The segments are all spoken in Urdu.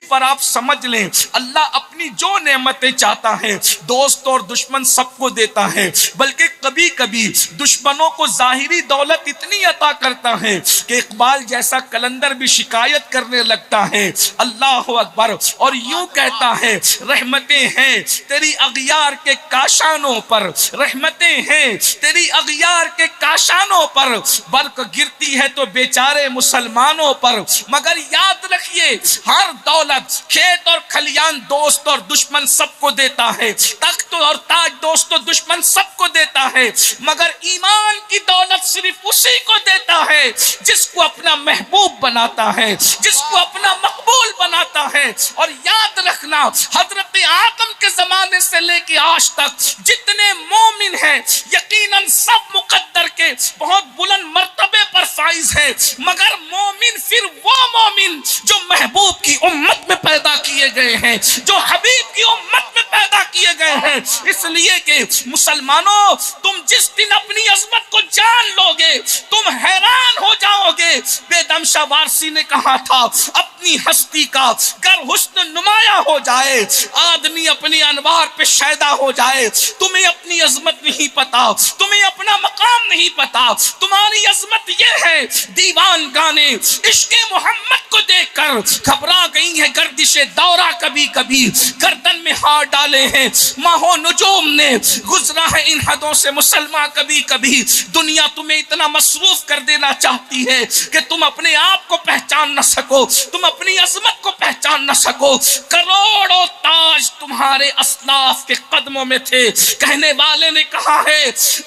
پر آپ سمجھ لیں اللہ اپنی جو نعمتیں چاہتا ہے دوست اور دشمن سب کو دیتا ہے، بلکہ کبھی کبھی دشمنوں کو ظاہری دولت اتنی عطا کرتا ہے کہ اقبال جیسا کلندر بھی شکایت کرنے لگتا ہے، اللہ اکبر، اور یوں کہتا ہے رحمتیں ہیں تیری اغیار کے کاشانوں پر، رحمتیں ہیں تیری اغیار کے کاشانوں پر، برق گرتی ہے تو بیچارے مسلمانوں پر، مگر یاد رکھیے ہر دولت کھیت اور کھلیان دوست اور دشمن سب کو دیتا ہے، تخت اور تاج دوست اور دشمن سب کو دیتا ہے، مگر ایمان کی دولت صرف اسی کو دیتا ہے جس کو اپنا محبوب بناتا ہے، جس کو اپنا مقبول بناتا ہے۔ اور یاد رکھنا حضرت آدم کے زمانے سے لے کے آج تک جتنے مومن ہیں یقیناً سب مقدر کے بہت بلند مرتبے پر فائز ہیں، مگر مومن پھر وہ مومن جو محبوب کی امت میں پیدا کیے گئے ہیں، جو حبیب کی امت میں پیدا کیے گئے ہیں۔ اس لیے کہ مسلمانوں تم جس دن اپنی عظمت کو جان لو گے تم حیران ہو جاؤ گے۔ بے دم شاہ وارسی نے کہا تھا اپنی ہستی کا گر حسن نمایاں ہو جائے آدمی اپنی انوار پہ شیدا ہو جائے۔ تمہیں اپنی عظمت نہیں پتا، تمہیں اپنا مقام نہیں پتا، تمہاری عظمت یہ ہے دیوان گانے عشق محمد کو دیکھ کر گھبرا گئی ہے گردش دورہ، کبھی کبھی گردن میں ہاتھ ڈالے ہیں ماہو نجوم نے، گزرا ہے ان حدوں سے مسلمان کبھی کبھی۔ دنیا تمہیں اتنا مصروف کر دینا چاہتی ہے کہ تم اپنے آپ کو پہچان نہ سکو، تم اپنی عظمت کو پہچان نہ سکو۔ کروڑوں تاج تمہارے اسلاف کے قدموں میں تھے، کہنے والے نے کہا ہے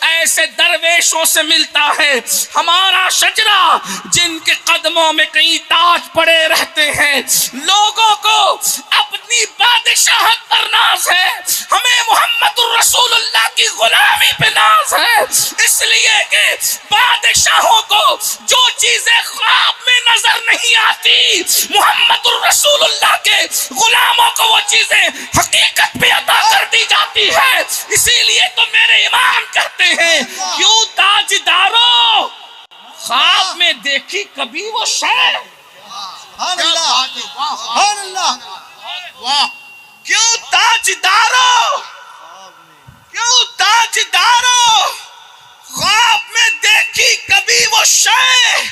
ایسے درویشوں سے ملتا ہے ہمارا شجرہ جن کے قدموں میں کئی تاج پڑے رہتے ہیں۔ لوگوں کو اپنی بادشاہت پر ناز ہے، ہمیں محمد الرسول اللہ کی غلامی پہ ناز ہے، اس لیے کہ بادشاہوں کو جو چیزیں خواب میں نظر نہیں آتی محمد الرسول اللہ کے غلاموں کو وہ چیزیں حقیقت پہ عطا کر دی جاتی ہے۔ اسی لیے تو میرے امام کہتے ہیں کیوں تاجدارو خواب میں دیکھی کبھی وہ شے، کیوں تاجدارو، کیوں تاجدارو خواب میں دیکھی کبھی وہ شے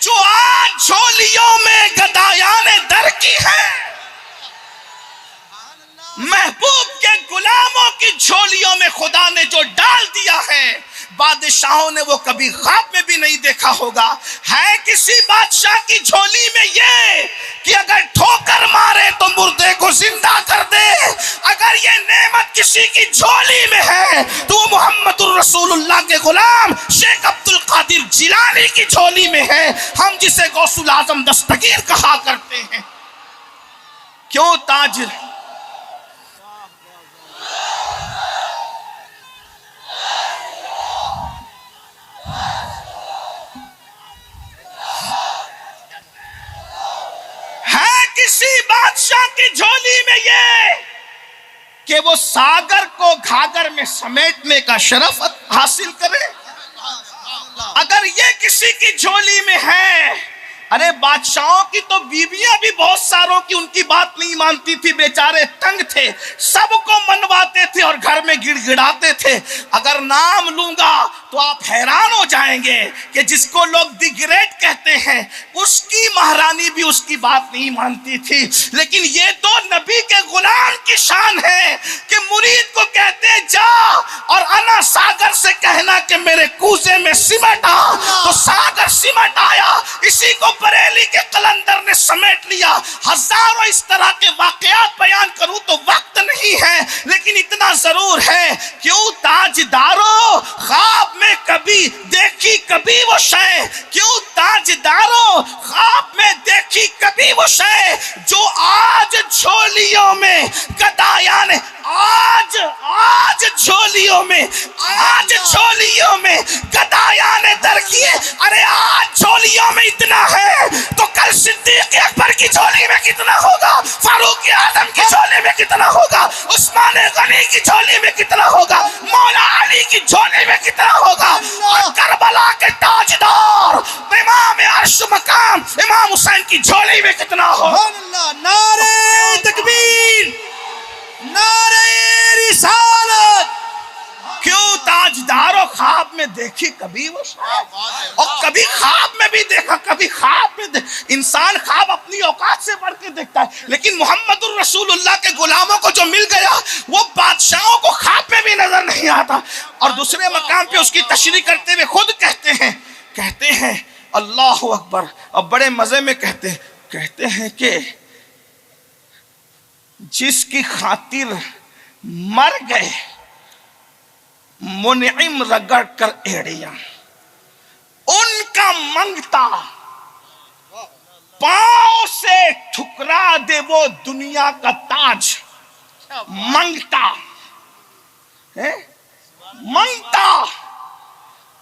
جو آج جھولیوں میں گدایان در کی ہے۔ محبوب کے غلاموں کی جھولیوں میں خدا نے جو ڈال دیا ہے بادشاہوں نے وہ کبھی خواب میں بھی نہیں دیکھا ہوگا۔ ہے کسی بادشاہ کی جھولی میں یہ کہ اگر ٹھوکر مارے تو مردے کو زندہ کر دے، اگر یہ نعمت کسی کی جھولی میں ہے تو وہ محمد الرسول اللہ کے غلام شیخ عبد القادر جیلانی کی جھولی میں ہے، ہم جسے غوث الاعظم دستگیر کہا کرتے ہیں۔ کیوں تاجر کسی بادشاہ کی جھولی میں یہ کہ وہ ساگر کو گھاگر میں سمیٹنے کا شرف حاصل کرے، اگر یہ کسی کی جھولی میں ہے۔ ارے بادشاہوں کی تو بیویاں بھی بہت ساروں کی ان کی بات نہیں مانتی تھی، بیچارے تنگ تھے، سب کو منواتے تھے اور گھر میں گڑ گڑاتے تھے۔ اگر نام لوں گا تو آپ حیران ہو جائیں گے کہ جس کو لوگ دی گریٹ کہتے ہیں اس کی مہرانی بھی اس کی بات نہیں مانتی تھی، لیکن یہ تو نبی کے غلام کی شان ہے کہ مرید کو کہتے ہیں جا اور انا ساگر سے کہنا کہ میرے کوزے میں سمٹ آ، تو ساگر سمٹ آیا۔ اسی کو بریلی کے قلندر نے سمیٹ لیا۔ ہزاروں اس طرح کے واقعات بیان کروں تو وقت نہیں ہے، لیکن اتنا ضرور ہے کیوں تاجدارو خواب میں کبھی دیکھی کبھی وہ شے، کیوں تاجدارو خواب میں دیکھی کبھی وہ شے جو آج جھولیوں میں گدایان، آج جھولیوں میں گدایان در کیے۔ ارے آج جھولیوں میں اتنا ہے تو کل صدیق اکبر کی جھولی میں کتنا ہوگا، فاروق اعظم کی جھولی میں کتنا ہوگا، عثمان غنی کی جھولی میں کتنا ہوگا، مولا علی کی جھولی میں کتنا ہوگا، اور کربلا کے تاجدار امام عرش مقام امام حسین کی جھولی میں کتنا ہوگا۔ نعرے دیکھی کبھی وہ شاید، اور کبھی خواب میں بھی دیکھا، کبھی خواب میں انسان خواب اپنی اوقات سے بڑھ کے دیکھتا ہے، لیکن محمد الرسول اللہ کے غلاموں کو جو مل گیا وہ بادشاہوں کو خواب میں بھی نظر نہیں آتا۔ اور دوسرے مقام پہ اس کی تشریح کرتے ہوئے خود کہتے ہیں اللہ اکبر، اور بڑے مزے میں کہتے ہیں کہ جس کی خاطر مر گئے منعم رگڑ کر ایڑیاں، ان کا منگتا پاؤں سے ٹھکرا دے وہ دنیا کا تاج۔ منگتا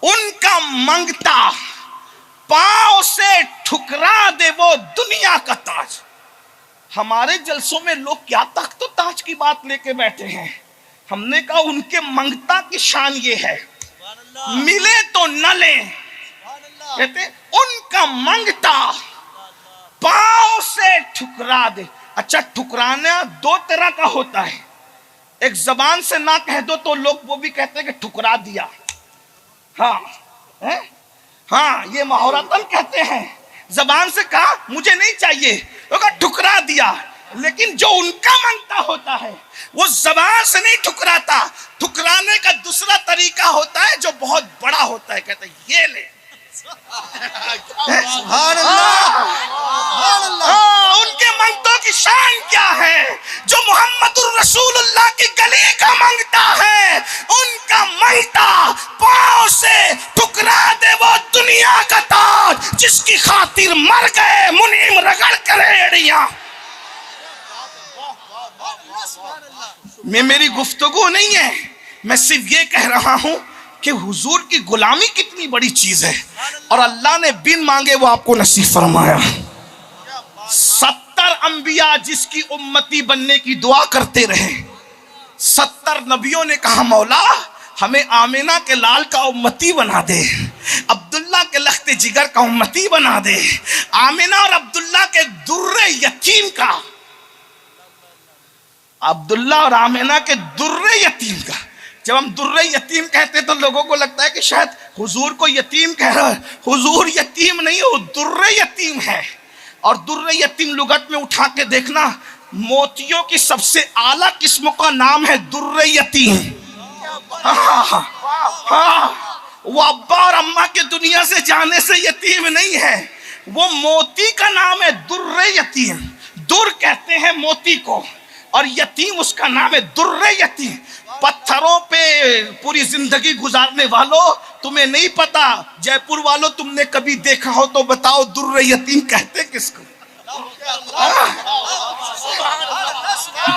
ان کا منگتا پاؤں سے ٹھکرا دے وہ دنیا کا تاج۔ ہمارے جلسوں میں لوگ کیا تخت و تاج کی بات لے کے بیٹھے ہیں، ہم نے کہا ان کے منگتا کی شان یہ ہے ملے تو نہ لیں، کہتے ہیں ان کا منگتا پاؤں سے ٹھکرا دے۔ اچھا ٹھکرانا دو طرح کا ہوتا ہے، ایک زبان سے نہ کہہ دو تو لوگ وہ بھی کہتے ہیں کہ ٹھکرا دیا، ہاں یہ مہورتن کہتے ہیں، زبان سے کہا مجھے نہیں چاہیے ٹھکرا دیا۔ لیکن جو ان کا منگتا ہوتا ہے وہ زبان سے نہیں ٹھکراتا، ٹھکرانے کا دوسرا طریقہ ہوتا ہے جو بہت بڑا ہوتا ہے، کہتا ہے یہ لے۔ سبحان اللہ، ان کے منگتوں کی شان کیا ہے؟ جو محمد الرسول اللہ کی گلی کا منگتا ہے، ان کا منگتا پاؤں سے ٹکرا دے وہ دنیا کا تاج، جس کی خاطر مر گئے منعم رگڑ کر ایڑیاں۔ میری گفتگو نہیں ہے، میں صرف یہ کہہ رہا ہوں کہ حضور کی غلامی کتنی بڑی چیز ہے، اور اللہ نے بن مانگے وہ آپ کو نصیب فرمایا۔ 70 انبیاء جس کی امتی بننے کی دعا کرتے رہے، 70 نبیوں نے کہا مولا ہمیں آمینہ کے لال کا امتی بنا دے، عبداللہ کے لخت جگر کا امتی بنا دے، آمینہ اور عبداللہ کے در یتیم کا، عبداللہ اور آمینہ کے در یتیم کا۔ جب ہم در یتیم کہتے تو لوگوں کو لگتا ہے کہ شاید حضور کو یتیم کہہ رہا ہے، حضور یتیم نہیں، وہ در یتیم ہے۔ اور در یتیم لغت میں اٹھا کے دیکھنا، موتیوں کی سب سے اعلیٰ قسم کا نام ہے در یتیم۔ وہ ابا اور اماں کے دنیا سے جانے سے یتیم نہیں ہے، وہ موتی کا نام ہے در یتیم۔ در کہتے ہیں موتی کو، اور یتیم اس کا نام ہے در یتیم۔ پتھروں پہ پوری زندگی گزارنے والوں تمہیں نہیں پتا، جے پور والوں تم نے کبھی دیکھا ہو تو بتاؤ در یتیم کہتے کس کو؟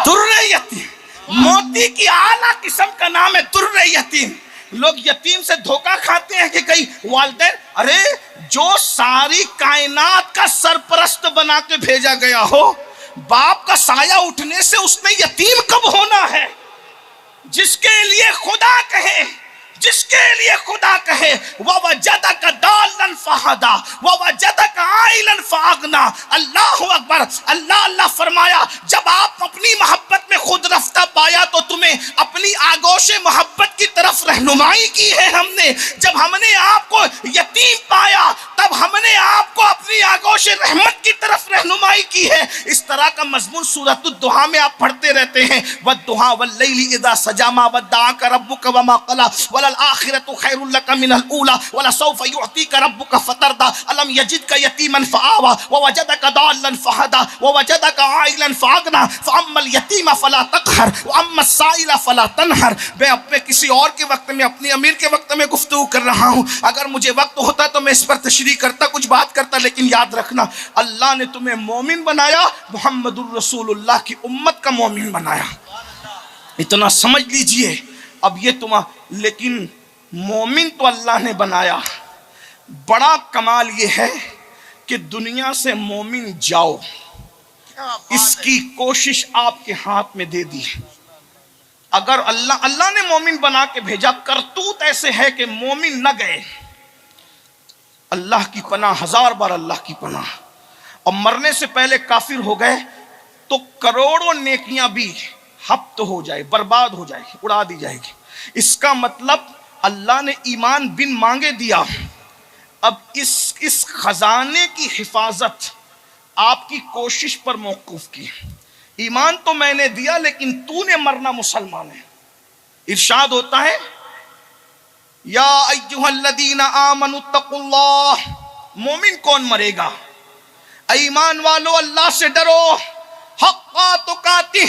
در یتیم موتی کی اعلیٰ قسم کا نام ہے در یتیم۔ لوگ یتیم سے دھوکہ کھاتے ہیں کہ کئی والدین، ارے جو ساری کائنات کا سرپرست بنا کے بھیجا گیا ہو، باپ کا سایہ اٹھنے سے اس نے یتیم کب ہونا ہے؟ جس کے لیے خدا کہے وَوَجَدَكَ ضَالًّا فَهَدَىٰ وَوَجَدَكَ عَائِلًا فَأَغْنَىٰ۔ اللہ اکبر، اللہ فرمایا جب آپ اپنی محبت میں خود رفتہ پایا تو تمہیں اپنی آگوش محبت کی طرف رہنمائی کی ہے ہم نے۔ جب ہم نے آپ کو یتیم پایا تب ہم نے آپ کو اپنی آگوش رحمت کی طرف رہنمائی کی ہے۔ اس طرح کا مضمون سورۃ الضحیٰ میں آپ پڑھتے رہتے ہیں، وَالضُّحَىٰ وَاللَّيْلِ إِذَا سَجَىٰ مَا وَدَّعَكَ رَبُّكَ وَمَا قَلَىٰ وَلَلْآخِرَةُ خَيْرٌ لَكَ مِنَ الْأُولَىٰ وَلَسَوْفَ يُعْطِيكَ رَبُّكَ فَتَرْضَىٰ أَلَمْ يَجِدْكَ يَتِيمًا فَآوَىٰ وَوَجَدَكَ ضَالًّا فَهَدَىٰ وَوَجَدَكَ عَائِلًا فَأَغْنَىٰ فَأَمَّا الْيَتِيمَ فَلَا تَقْهَرْ وَأَمَّا السَّائِلَ فَلَا تَنْهَرْ۔ میں اپنے کسی اور کے وقت میں، اپنی امیر کے وقت میں گفتگو کر رہا ہوں، اگر مجھے وقت ہوتا تو میں اس پر تشریح کرتا، کچھ بات کرتا، لیکن یاد رکھنا اللہ نے تمہیں مومن بنایا، محمد الرسول اللہ کی امت کا مومن بنایا، اتنا سمجھ لیجئے۔ اب یہ لیکن مومن تو اللہ نے بنایا، بڑا کمال یہ ہے کہ دنیا سے مومن جاؤ، اس کی کوشش آپ کے ہاتھ میں دے دی۔ اگر اللہ نے مومن بنا کے بھیجا، کرتوت ایسے ہے کہ مومن نہ گئے، اللہ کی پناہ، ہزار بار اللہ کی پناہ، اور مرنے سے پہلے کافر ہو گئے تو کروڑوں نیکیاں بھی ہفت ہو جائے، برباد ہو جائے گی، اڑا دی جائے گی۔ اس کا مطلب اللہ نے ایمان بن مانگے دیا، اب اس خزانے کی حفاظت آپ کی کوشش پر موقوف کی۔ ایمان تو میں نے دیا لیکن تو نے مرنا مسلمان ہے۔ ارشاد ہوتا ہے یا ایھا الذین آمنوا اتقوا اللہ، مومن کون مرے گا؟ ایمان والو اللہ سے ڈرو، حق تقاتہ،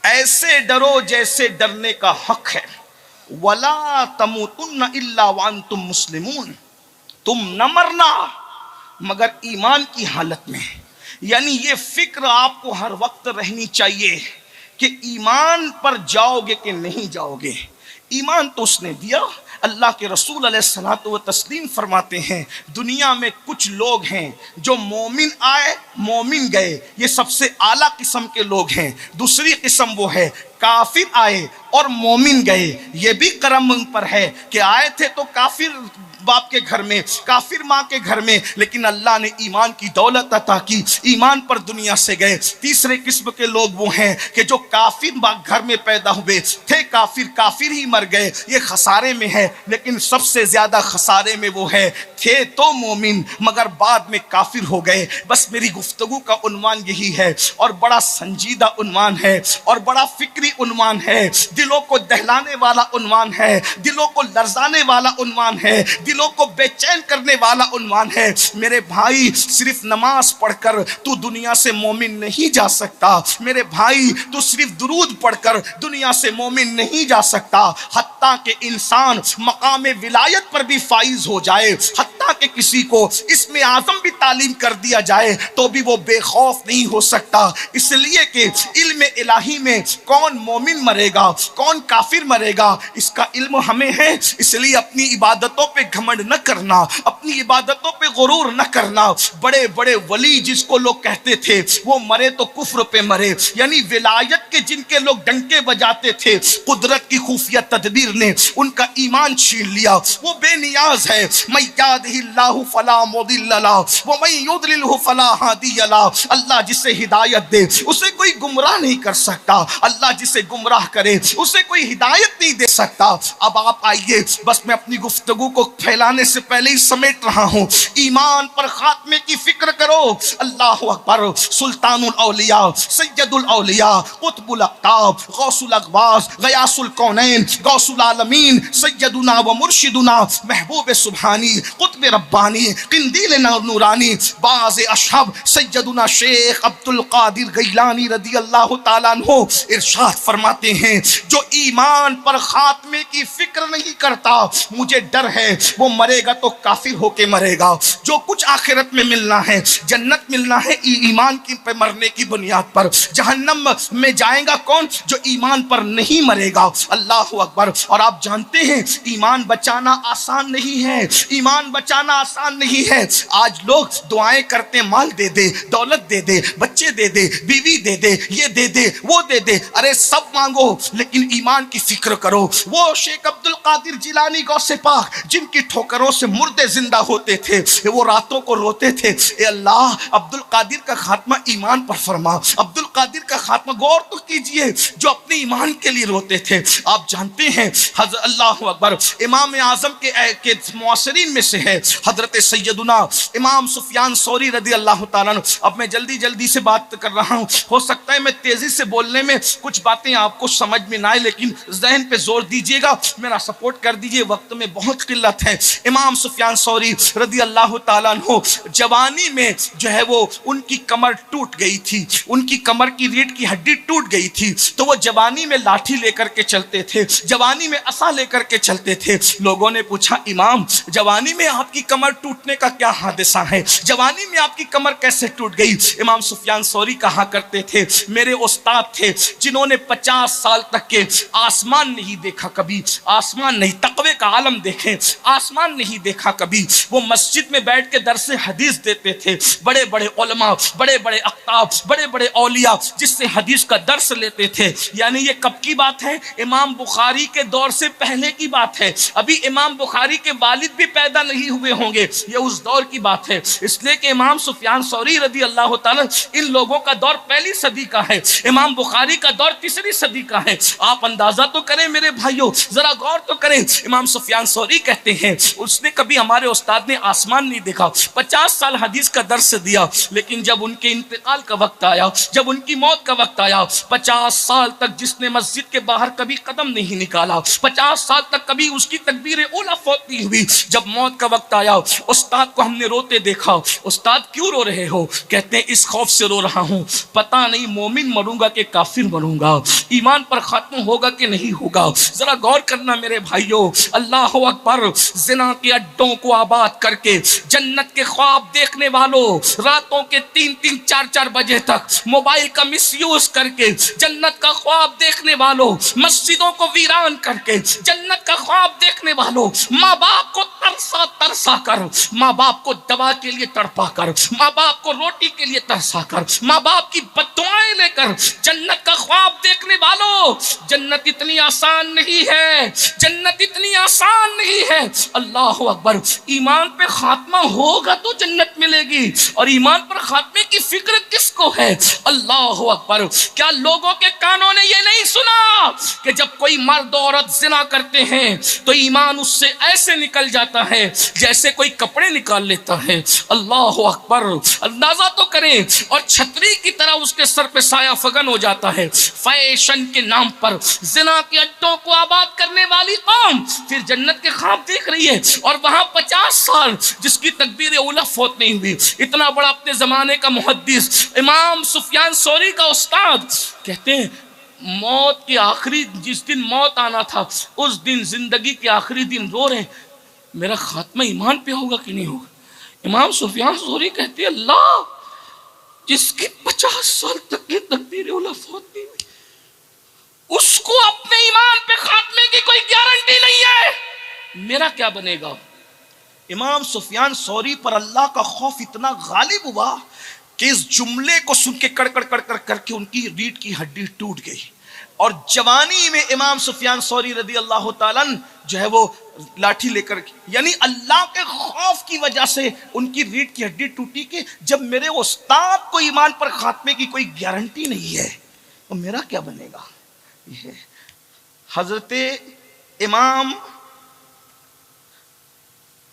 ایسے ڈرو جیسے ڈرنے کا حق ہے، ولا تموتن الا وانتم مسلمون، تم نہ مرنا مگر ایمان کی حالت میں۔ یعنی یہ فکر آپ کو ہر وقت رہنی چاہیے کہ ایمان پر جاؤ گے کہ نہیں جاؤ گے۔ ایمان تو اس نے دیا۔ اللہ کے رسول علیہ الصلوۃ والتسلیم فرماتے ہیں دنیا میں کچھ لوگ ہیں جو مومن آئے مومن گئے، یہ سب سے اعلیٰ قسم کے لوگ ہیں۔ دوسری قسم وہ ہے کافر آئے اور مومن گئے، یہ بھی کرم ان پر ہے کہ آئے تھے تو کافر باپ کے گھر میں، کافر ماں کے گھر میں، لیکن اللہ نے ایمان کی دولت عطا کی، ایمان پر دنیا سے گئے۔ تیسرے قسم کے لوگ وہ ہیں کہ جو کافر گھر میں پیدا ہوئے تھے، کافر ہی مر گئے، یہ خسارے میں ہے۔ لیکن سب سے زیادہ خسارے میں وہ ہے تھے تو مومن مگر بعد میں کافر ہو گئے۔ بس میری گفتگو کا عنوان یہی ہے، اور بڑا سنجیدہ عنوان ہے اور بڑا فکری عنوان ہے، دلوں کو دہلانے والا عنوان ہے، دلوں کو لرزانے والا عنوان ہے، دلوں کو بے چین کرنے والا عنوان ہے۔ میرے بھائی، صرف نماز پڑھ کر تو دنیا سے مومن نہیں جا سکتا۔ میرے بھائی، تو صرف درود پڑھ کر دنیا سے مومن نہیں جا سکتا۔ حتیٰ کہ انسان مقام ولایت پر بھی فائز ہو جائے، حتیٰ کہ کسی کو اسم اعظم بھی تعلیم کر دیا جائے تو بھی وہ بے خوف نہیں ہو سکتا، اس لیے کہ علم الہی میں کون مومن مرے گا کون کافر مرے گا اس کا علم ہمیں ہے۔ اس لیے اپنی عبادتوں پہ گھمنڈ نہ کرنا، اپنی عبادتوں پہ غرور نہ کرنا۔ بڑے بڑے ولی جس کو لوگ کہتے تھے وہ مرے تو کفر پہ مرے، یعنی ولایت کے جن کے لوگ ڈنکے بجاتے تھے، قدرت کی خفیہ تدبیر نے ان کا ایمان چھین لیا۔ وہ بے نیاز ہے، من یہدہ اللہ فلا مضل لہ ومن یضللہ فلا ہادی لہ۔ اللہ جسے ہدایت دے اسے کوئی گمراہ نہیں کر سکتا، اللہ جسے گمراہ کرے اسے کوئی ہدایت نہیں دے سکتا۔ اب آپ آئیے، بس میں اپنی گفتگو کو پھیلانے سے پہلے ہی سمیٹ رہا ہوں، ایمان پر خاتمے کی فکر کرو۔ اللہ اکبر، سلطان الاولیاء، سید الاولیاء، قطب الاقطاب، غوث الاغواث، غیاث الکونین، غوث العالمین، سیدنا و مرشدنا، محبوب سبحانی، قطب ربانی، قندیل نورانی، باز اشہب سیدنا شیخ عبد القادر گیلانی رضی اللہ تعالیٰ عنہ ارشاد فرماتے ہیں جو ایمان پر خاتمے کی فکر نہیں کرتا، مجھے ڈر ہے وہ مرے گا تو کافر ہو کے مرے گا۔ جو کچھ آخرت میں ملنا ہے، جنت ملنا ہے ایمان کی پہ مرنے کی بنیاد پر، جہنم میں جائے گا کون؟ جو ایمان پر نہیں مرے گا۔ اللہ اکبر۔ اور آپ جانتے ہیں ایمان بچانا آسان نہیں ہے، ایمان بچانا آسان نہیں ہے۔ آج لوگ دعائیں کرتے، مال دے دے، دولت دے دے، بچے دے دے، بیوی دے دے، یہ دے دے، وہ دے دے، ارے سب مانگو لیکن ایمان کی فکر کرو۔ وہ شیخ عبد القادر جیلانی غوث پاک جن کی ٹھوکروں سے مردے زندہ ہوتے تھے، وہ راتوں کو روتے تھے، اے اللہ عبد القادر کا خاتمہ ایمان پر فرما، عبد القادر کا خاتمہ۔ غور تو کیجئے، جو اپنے ایمان کے لیے روتے تھے۔ آپ جانتے ہیں حضرت اللہ اکبر امام اعظم کے معاصرین میں سے ہے حضرت سیدنا امام سفیان ثوری رضی اللہ تعالیٰ عنہ۔ اب میں جلدی سے بات کر رہا ہوں، ہو سکتا ہے میں تیزی سے بولنے میں کچھ باتیں آپ کو سمجھ میں نہ آئے، لیکن ذہن پہ زور دیجئے گا، میرا سپورٹ کر دیجئے، وقت میں بہت قلت ہے۔ امام سفیان ثوری رضی اللہ تعالیٰ عنہ جوانی میں جو ہے وہ ان کی کمر ٹوٹ گئی تھی، ان کی کمر کی ریڑھ کی ہڈی ٹوٹ گئی تھی، تو وہ جوانی میں لاٹھی لے کر کے چلتے تھے، جوانی میں عصا لے کر کے چلتے تھے۔ لوگوں نے پوچھا امام جوانی میں آپ کی کمر ٹوٹنے کا کیا حادثہ ہے، جوانی میں آپ کی کمر کیسے ٹوٹ گئی؟ امام سفیان ثوری کہا کرتے تھے میرے استاد تھے جنہوں نے 50 سال تک کے آسمان نہیں دیکھا، کبھی آسمان نہیں، تقوی کا عالم دیکھیں، آسمان نہیں دیکھا کبھی، وہ مسجد میں بیٹھ کے درس حدیث دیتے تھے، بڑے بڑے علماء، بڑے بڑے اقطاب، بڑے بڑے اولیاء جس سے حدیث کا درس لیتے تھے۔ یعنی یہ کب کی بات ہے؟ امام بخاری کے دور سے پہلے کی بات ہے، ابھی امام بخاری کے والد بھی پیدا نہیں ہوئے ہوئے ہوں گے، یہ اس دور کی بات ہے۔ اس لیے کہ امام سفیان ثوری رضی اللہ تعالیٰ ان لوگوں کا دور پہلی صدی کا ہے، امام بخاری کا دور تیسری صدی کا ہے۔ آپ اندازہ تو کریں میرے بھائیوں، ذرا غور تو کریں۔ امام سفیان ثوری کہتے ہیں اس نے کبھی ہمارے استاد نے آسمان نہیں دیکھا، 50 سال حدیث کا درس دیا، لیکن جب ان کے انتقال کا وقت آیا، جب ان کی موت کا وقت آیا، 50 سال تک جس نے مسجد کے باہر کبھی قدم نہیں نکالا، 50 سال تک کبھی اس کی تکبیر اولیٰ فوت نہیں ہوئی، جب موت کا وقت آیا استاد کو ہم نے روتے دیکھا۔ استاد کیوں رو رہے ہو؟ کہتے ہیں اس خوف سے رو رہا ہوں، پتہ نہیں مومن مروں گا کہ کافر مروں گا، ایمان پر ختم ہوگا کہ نہیں ہوگا۔ ذرا غور کرنا میرے بھائیوں، اللہ اکبر، زنا کے اڈوں کو آباد کر کے جنت کے خواب دیکھنے والوں، راتوں کے 3-3 4-4 بجے تک موبائل کا مس یوز کر کے جنت کا خواب دیکھنے والوں، مسجدوں کو ویران کر کے جنت کا خواب دیکھنے والوں، ماں باپ کو ترسا کر، ماں باپ کو دوا کے لیے تڑپا کر، ماں باپ کو روٹی کے لیے ترسا کر، ماں باپ کی بددعائیں لے کر جنت کا خواب دیکھنے والوں، جنت اتنی آسان نہیں ہے، جنت اتنی آسان نہیں ہے۔ اللہ اکبر، ایمان پہ خاتمہ ہوگا تو جنت ملے گی، اور ایمان پر خاتمے کی فکر کس کو ہے؟ اللہ اکبر، کیا لوگوں کے کانوں نے یہ نہیں سنا کہ جب کوئی مرد و عورت زنا کرتے ہیں تو ایمان اس سے ایسے نکل جاتا ہے جیسے کوئی کپڑے نکال لیتا ہے؟ اللہ اکبر، اندازہ تو کریں، اور چھتری کی طرح اس کے سر پہ سایہ فگن ہو جاتا ہے۔ فیشن کے نام پر زنا کے اڈوں کو آباد کرنے والی قوم پھر جنت کے خواب دیکھ رہی ہے، اور وہاں 50 سال جس کی تکبیر اولیٰ فوت نہیں ہوئی۔ اتنا بڑا اپنے زمانے کا محدث امام سفیان ثوری کا استاد کہتے ہیں موت کے آخری جس دن موت آنا تھا اس دن زندگی کے آخری دن رو رہے میرا خاتمہ ایمان پہ ہوگا کہ نہیں ہوگا۔ امام سفیان ثوری کہتے ہیں اللہ جس کی 50 سال تک کی تکبیر اولیٰ فوت نہیں ہوئی اس کو اپنے ایمان پہ خاتمے کی کوئی گارنٹی نہیں ہے، میرا کیا بنے گا؟ امام سفیان ثوری پر اللہ کا خوف اتنا غالب ہوا کہ اس جملے کو سن کے کڑ کر کے ان کی ریڑھ کی ہڈی ٹوٹ گئی، اور جوانی میں امام سفیان ثوری رضی اللہ تعالیٰ جو ہے وہ لاٹھی لے کر، یعنی اللہ کے خوف کی وجہ سے ان کی ریڑھ کی ہڈی ٹوٹی کہ جب میرے استاد کو ایمان پر خاتمے کی کوئی گارنٹی نہیں ہے تو میرا کیا بنے گا؟ یہ حضرت امام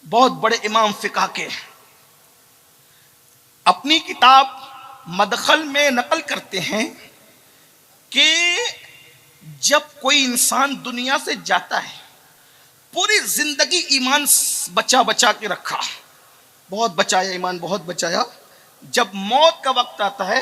بہت بڑے امام فقہ کے اپنی کتاب مدخل میں نقل کرتے ہیں کہ جب کوئی انسان دنیا سے جاتا ہے پوری زندگی ایمان بچا کے رکھا، بہت بچایا، ایمان بہت بچایا، جب موت کا وقت آتا ہے